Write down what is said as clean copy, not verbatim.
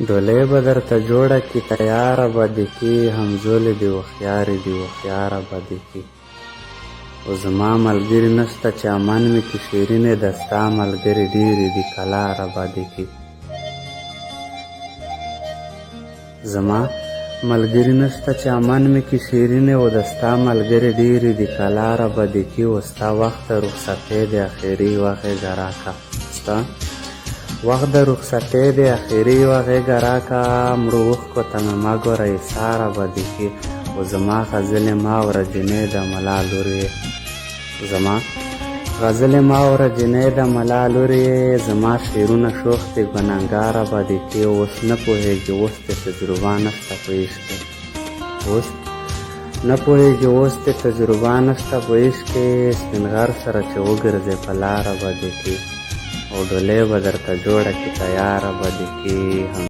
ډولۍ به درته جوړه کي تیاره به دې کي همزولي دي هوښیارې دي هوښیاره به دې کي خو زما ملګري نشته چې امن مې کي شیرینې د ستا ملګري ډېرې دي کلاره به دې کي زما ملګري نشته چې امن مې کي شیرینې و د ستا ملګري ډېرې دي کلاره به دې کي و ستا وخت د رخصتۍ د اخري یوه غېږه راکړه ستا وخت د رخصتۍ د اخري یوه غېږه راکړه مړو اوښکو ته مې مه ګوره ایساره به دې کي و زما غزلې ما اوره جنۍ د ملا لور یې زما غزلې ما اوره جنۍ د ملا لور یې زما شعرونه شوخ دي ګنهګاره به دې کي اوس نه پوهېږي اوس دې تجربه نشته په عشق کې اوس نه پوهېږي اوس دې تجربه نشته په عشق کې سپین غر سره چې وګرځې په لاره به دې کي او ډولۍ به درته جوړه کي تیاره به دې کي